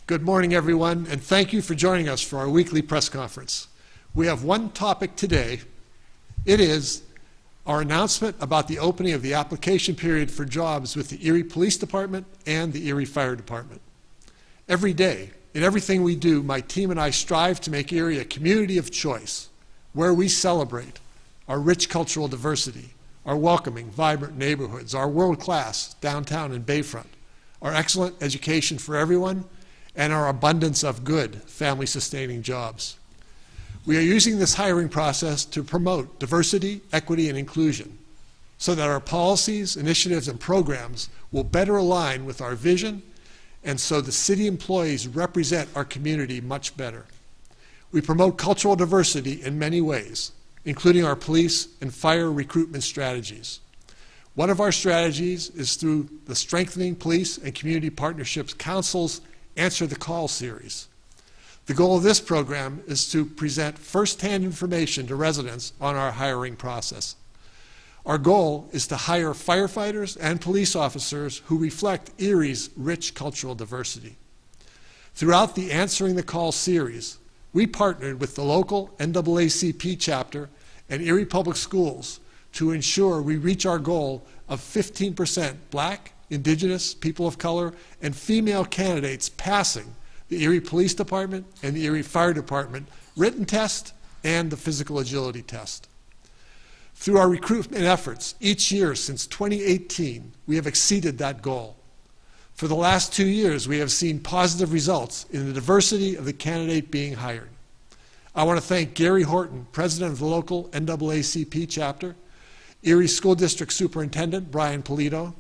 Good morning, everyone, and thank you for joining us for our weekly press conference. We have one topic today. It is our announcement about the opening of the application period for jobs with the Erie Police Department and the Erie Fire Department. Every day, in everything we do, my team and I strive to make Erie a community of choice, where we celebrate our rich cultural diversity, our welcoming, vibrant neighborhoods, our world-class downtown and bayfront, our excellent education for everyone, and our abundance of good, family-sustaining jobs. We are using this hiring process to promote diversity, equity, and inclusion so that our policies, initiatives, and programs will better align with our vision and so the city employees represent our community much better. We promote cultural diversity in many ways, including our police and fire recruitment strategies. One of our strategies is through the Strengthening Police and Community Partnerships Council's Answer the Call series. The goal of this program is to present first-hand information to residents on our hiring process. Our goal is to hire firefighters and police officers who reflect Erie's rich cultural diversity. Throughout the Answering the Call series, we partnered with the local NAACP chapter and Erie Public Schools to ensure we reach our goal of 15% Black, Indigenous, people of color, and female candidates passing the Erie Police Department and the Erie Fire Department written test and the physical agility test. Through our recruitment efforts, each year since 2018, we have exceeded that goal. For the last 2 years, we have seen positive results in the diversity of the candidate being hired. I want to thank Gary Horton, president of the local NAACP chapter, Erie School District Superintendent Brian Polito,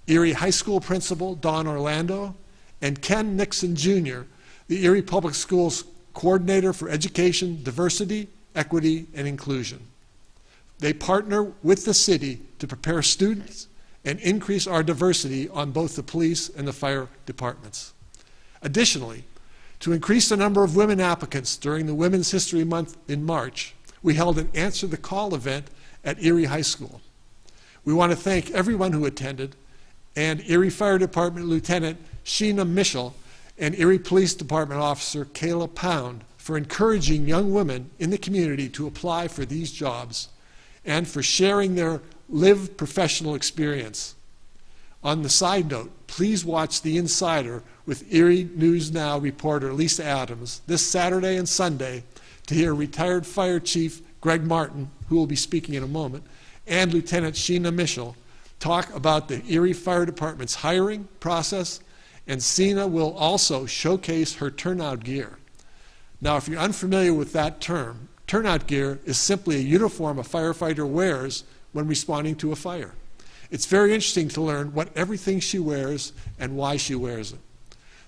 Erie High School Principal Don Orlando, and Ken Nixon Jr., the Erie Public Schools Coordinator for Education, Diversity, Equity, and Inclusion. They partner with the city to prepare students and increase our diversity on both the police and the fire departments. Additionally, to increase the number of women applicants during the Women's History Month in March, we held an Answer the Call event at Erie High School. We want to thank everyone who attended, and Erie Fire Department Lieutenant Sheena Mischel and Erie Police Department Officer Kayla Pound for encouraging young women in the community to apply for these jobs and for sharing their lived professional experience. On the side note, please watch The Insider with Erie News Now reporter Lisa Adams this Saturday and Sunday to hear retired Fire Chief Greg Martin, who will be speaking in a moment, and Lieutenant Sheena Mischel talk about the Erie Fire Department's hiring process, and Sheena will also showcase her turnout gear. Now, if you're unfamiliar with that term, turnout gear is simply a uniform a firefighter wears when responding to a fire. It's very interesting to learn what everything she wears and why she wears it.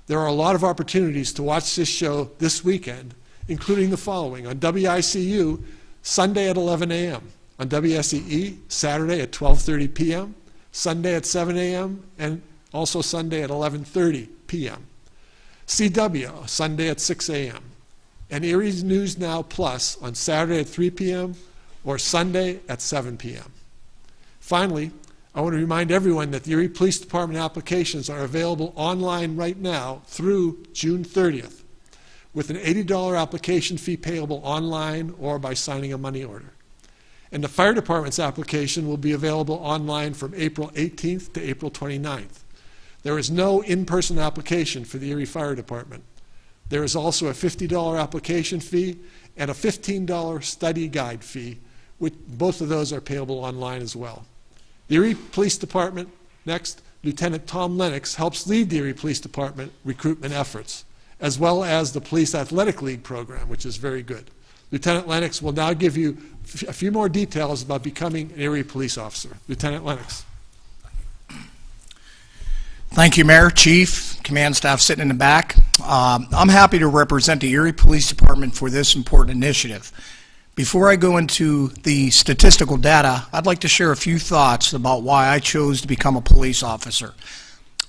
There are a lot of opportunities to watch this show this weekend, including the following: on WICU, Sunday at 11 a.m., on WSEE, Saturday at 12:30 p.m., Sunday at 7 a.m., and also Sunday at 11:30 p.m. CW, Sunday at 6 a.m., and Erie News Now Plus on Saturday at 3 p.m. or Sunday at 7 p.m. Finally, I want to remind everyone that the Erie Police Department applications are available online right now through June 30th, with an $80 application fee payable online or by signing a money order. And the Fire Department's application will be available online from April 18th to April 29th. There is no in-person application for the Erie Fire Department. There is also a $50 application fee and a $15 study guide fee, which both of those are payable online as well. The Erie Police Department, next, Lieutenant Tom Lennox helps lead the Erie Police Department recruitment efforts, as well as the Police Athletic League program, which is very good. Lieutenant Lennox will now give you a few more details about becoming an Erie police officer. Lieutenant Lennox. Thank you, Mayor, Chief, command staff sitting in the back. I'm happy to represent the Erie Police Department for this important initiative. Before I go into the statistical data, I'd like to share a few thoughts about why I chose to become a police officer.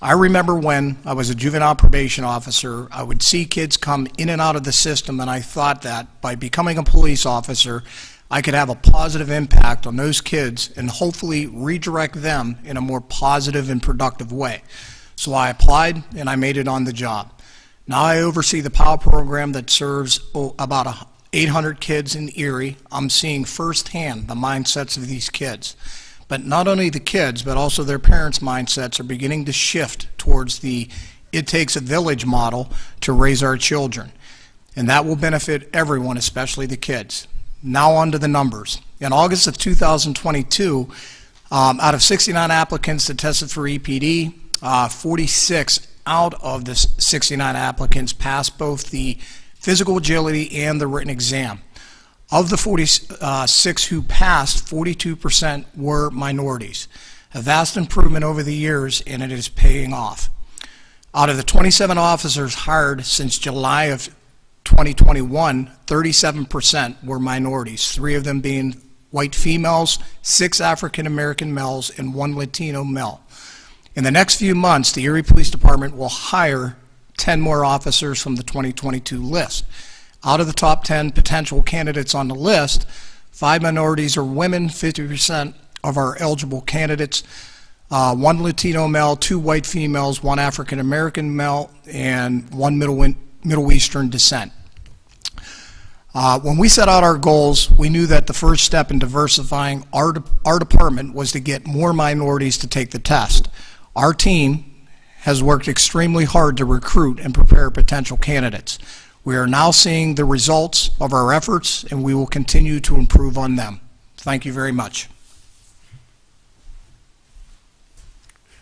I remember when I was a juvenile probation officer, I would see kids come in and out of the system, and I thought that by becoming a police officer, I could have a positive impact on those kids and hopefully redirect them in a more positive and productive way. So I applied and I made it on the job. Now I oversee the POW program that serves about 800 kids in Erie. I'm seeing firsthand the mindsets of these kids. But not only the kids, but also their parents' mindsets are beginning to shift towards the "it takes a village" model to raise our children. And that will benefit everyone, especially the kids. Now on to the numbers. In August of 2022, out of 69 applicants that tested for EPD, 46 out of the 69 applicants passed both the physical agility and the written exam. Of the 46 who passed, 42% were minorities. A vast improvement over the years, and it is paying off. Out of the 27 officers hired since July of 2021, 37% were minorities, 3 of them being white females, 6 African American males, and 1 Latino male. In the next few months, the Erie Police Department will hire 10 more officers from the 2022 list. Out of the top 10 potential candidates on the list, 5 minorities are women, 50% of our eligible candidates, 1 Latino male, 2 white females, 1 African American male, and 1 Middle Eastern descent. When we set out our goals, we knew that the first step in diversifying our department was to get more minorities to take the test. Our team has worked extremely hard to recruit and prepare potential candidates. We are now seeing the results of our efforts, and we will continue to improve on them. Thank you very much.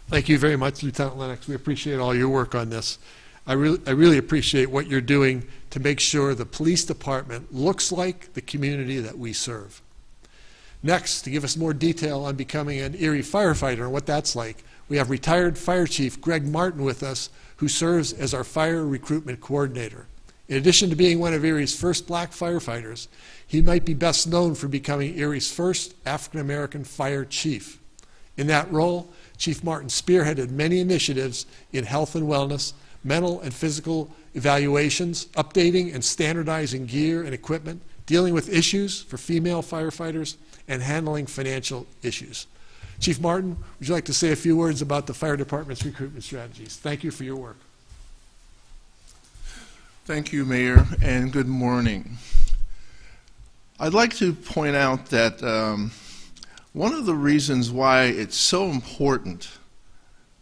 Thank you very much, Lieutenant Lennox. We appreciate all your work on this. I really appreciate what you're doing to make sure the police department looks like the community that we serve. Next, to give us more detail on becoming an Erie firefighter and what that's like, we have retired Fire Chief Greg Martin with us, who serves as our fire recruitment coordinator. In addition to being one of Erie's first black firefighters, he might be best known for becoming Erie's first African-American fire chief. In that role, Chief Martin spearheaded many initiatives in health and wellness, mental and physical evaluations, updating and standardizing gear and equipment, dealing with issues for female firefighters, and handling financial issues. Chief Martin, would you like to say a few words about the fire department's recruitment strategies? Thank you for your work. Thank you, Mayor, and good morning. I'd like to point out that one of the reasons why it's so important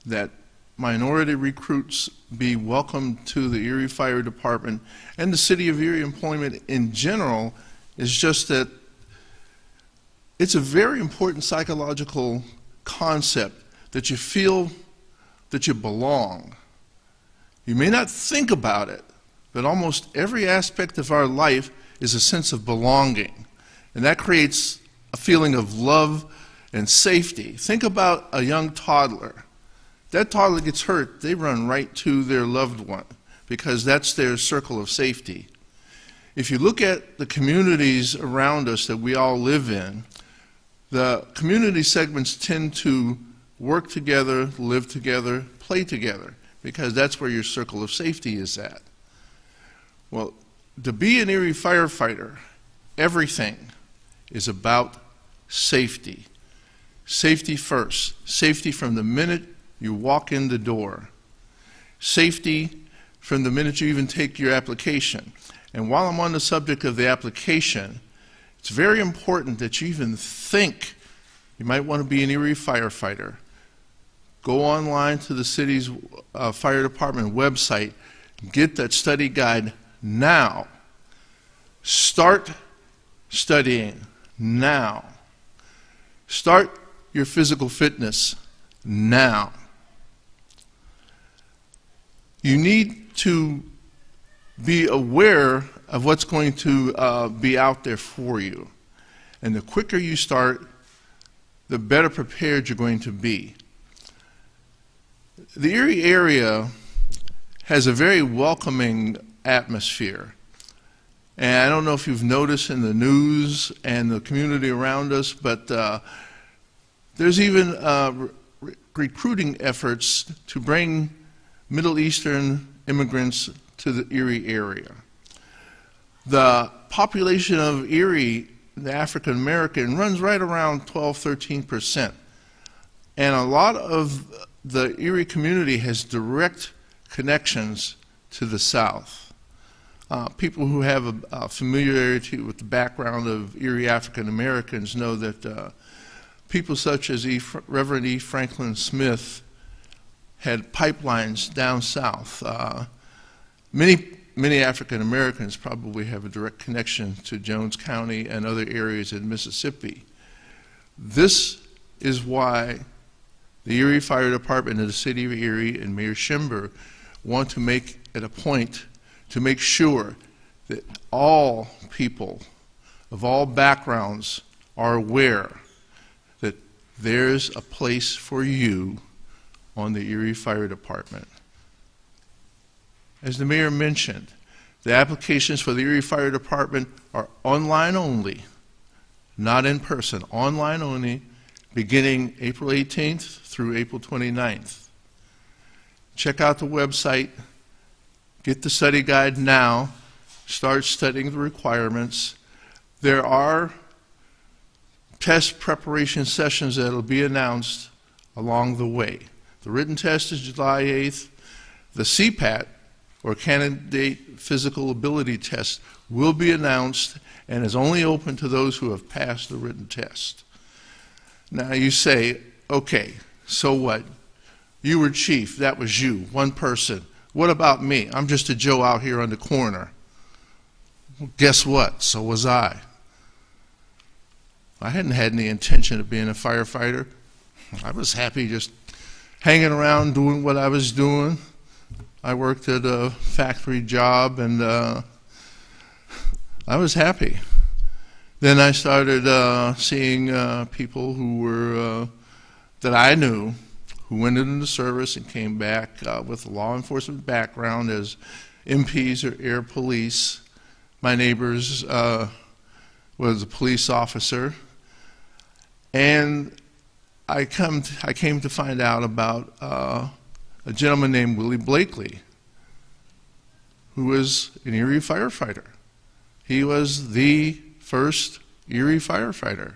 that minority recruits be welcomed to the Erie Fire Department and the City of Erie employment in general is just that it's a very important psychological concept that you feel that you belong. You may not think about it, but almost every aspect of our life is a sense of belonging, and that creates a feeling of love and safety. Think about a young toddler. That toddler gets hurt, they run right to their loved one because that's their circle of safety. If you look at the communities around us that we all live in, the community segments tend to work together, live together, play together, because that's where your circle of safety is at. Well, to be an Erie firefighter, everything is about safety. Safety first. Safety from the minute you walk in the door. Safety from the minute you even take your application. And while I'm on the subject of the application, it's very important that you even think you might want to be an Erie firefighter. Go online to the city's fire department website, get that study guide now. Start studying now. Start your physical fitness now. You need to be aware of what's going to be out there for you. And the quicker you start, the better prepared you're going to be. The Erie area has a very welcoming atmosphere. And I don't know if you've noticed in the news and the community around us, but there's even recruiting efforts to bring Middle Eastern immigrants to the Erie area. The population of Erie, the African American, runs right around 12–13%. And a lot of the Erie community has direct connections to the south. People who have a familiarity with the background of Erie African Americans know that people such as Reverend E. Franklin Smith had pipelines down south. Many African Americans probably have a direct connection to Jones County and other areas in Mississippi. This is why the Erie Fire Department of the City of Erie and Mayor Schimber want to make it a point to make sure that all people of all backgrounds are aware that there's a place for you on the Erie Fire Department. As the mayor mentioned, the applications for the Erie Fire Department are online only, not in person, online only, beginning April 18th through April 29th. Check out the website, get the study guide now, start studying the requirements. There are test preparation sessions that will be announced along the way. The written test is July 8th. The CPAT, or Candidate Physical Ability Test, will be announced and is only open to those who have passed the written test. Now you say, okay, so what? You were chief, that was you, one person. What about me? I'm just a Joe out here on the corner. Well, guess what? So was I. I hadn't had any intention of being a firefighter. I was happy just hanging around doing what I was doing. I worked at a factory job and I was happy. Then I started seeing people who were, that I knew, who went into the service and came back with a law enforcement background as MPs or air police. My neighbors was a police officer. And I came to find out about a gentleman named Willie Blakely, who was an Erie firefighter. He was the first Erie firefighter.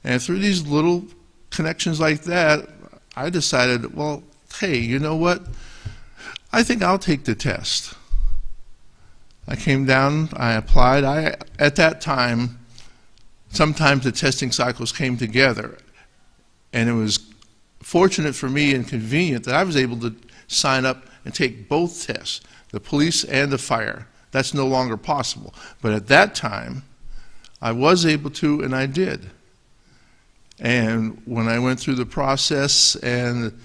And through these little connections like that, I decided, well, hey, you know what? I think I'll take the test. I came down, I applied. At that time, sometimes the testing cycles came together, and it was fortunate for me and convenient that I was able to sign up and take both tests, the police and the fire. That's no longer possible. But at that time, I was able to, and I did. And when I went through the process and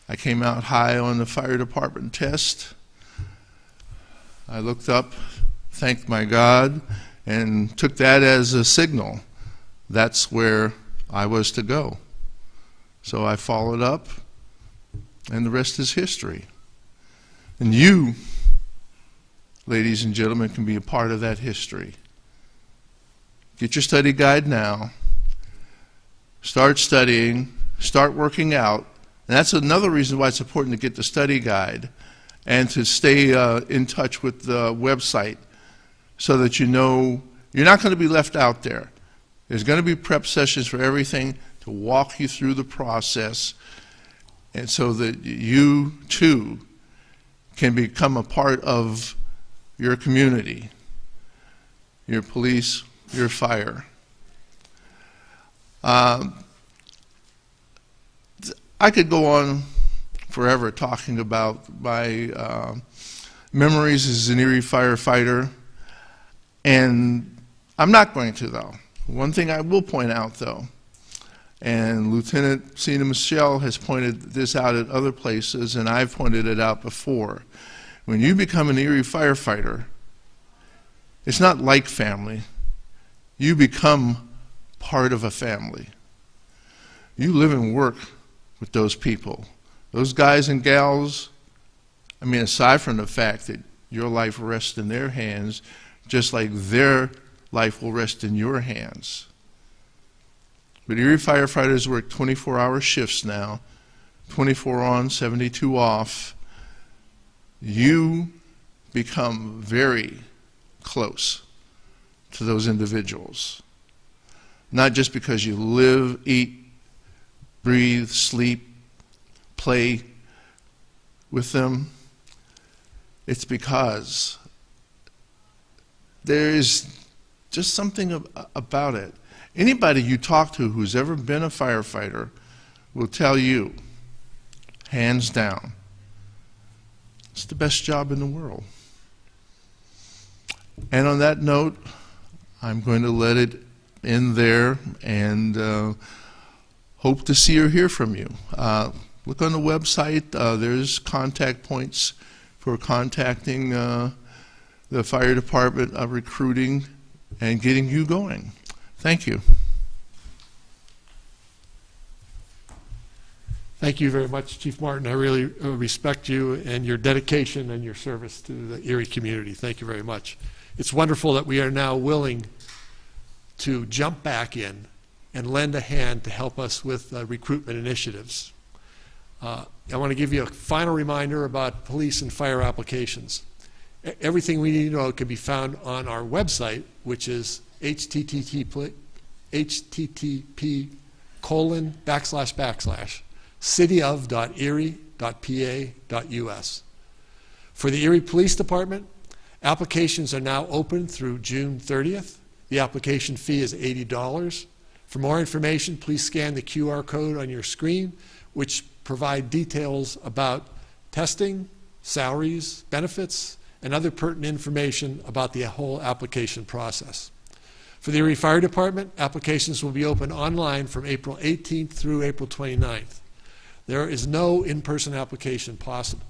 I came out high on the fire department test, I looked up, thanked my God, and took that as a signal. That's where I was to go. So I followed up, and the rest is history. And you, ladies and gentlemen, can be a part of that history. Get your study guide now. Start studying. Start working out. And that's another reason why it's important to get the study guide and to stay in touch with the website so that you know you're not going to be left out there. There's going to be prep sessions for everything to walk you through the process, and so that you too can become a part of your community, your police, your fire. I could go on forever talking about my memories as an Erie firefighter, and I'm not going to, though. One thing I will point out, though, and Lieutenant Sina Michelle has pointed this out at other places, and I've pointed it out before. When you become an Erie firefighter, it's not like family. You become part of a family. You live and work with those people. Those guys and gals, I mean, aside from the fact that your life rests in their hands, just like their life will rest in your hands. But Erie firefighters work 24-hour shifts now, 24 on, 72 off. You become very close to those individuals. Not just because you live, eat, breathe, sleep, play with them. it's because there is just something about it. Anybody you talk to who's ever been a firefighter will tell you, hands down, it's the best job in the world. And on that note, I'm going to let it end there and hope to see or hear from you. Look on the website. There's contact points for contacting the fire department, recruiting, and getting you going. Thank you. Thank you very much, Chief Martin. I really respect you and your dedication and your service to the Erie community. Thank you very much. It's wonderful that we are now willing to jump back in and lend a hand to help us with recruitment initiatives. I want to give you a final reminder about police and fire applications. Everything we need to know can be found on our website, which is http://cityof.erie.pa.us. For the Erie Police Department, applications are now open through June 30th. The application fee is $80. For more information, please scan the QR code on your screen, which provide details about testing, salaries, benefits, and other pertinent information about the whole application process. For the Erie Fire Department, applications will be open online from April 18th through April 29th. There is no in-person application possible.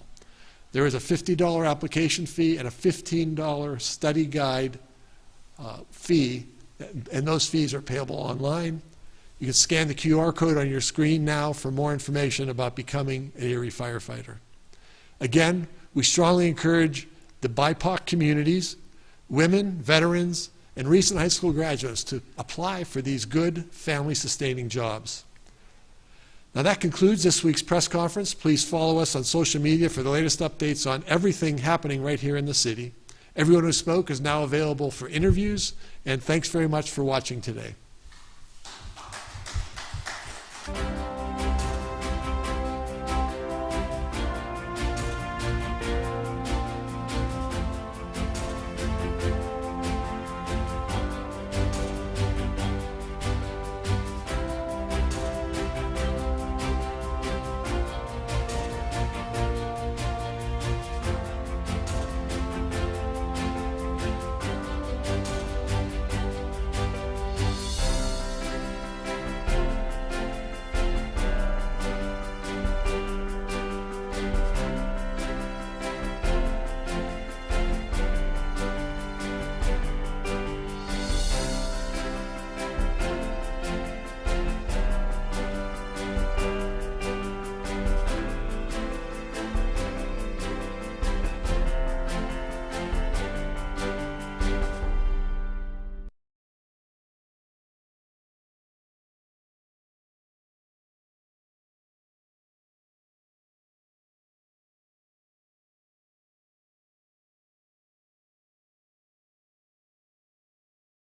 There is a $50 application fee and a $15 study guide fee, and those fees are payable online. You can scan the QR code on your screen now for more information about becoming an Erie firefighter. Again, we strongly encourage the BIPOC communities, women, veterans, and recent high school graduates to apply for these good family-sustaining jobs. Now that concludes this week's press conference. Please follow us on social media for the latest updates on everything happening right here in the city. Everyone who spoke is now available for interviews, and thanks very much for watching today.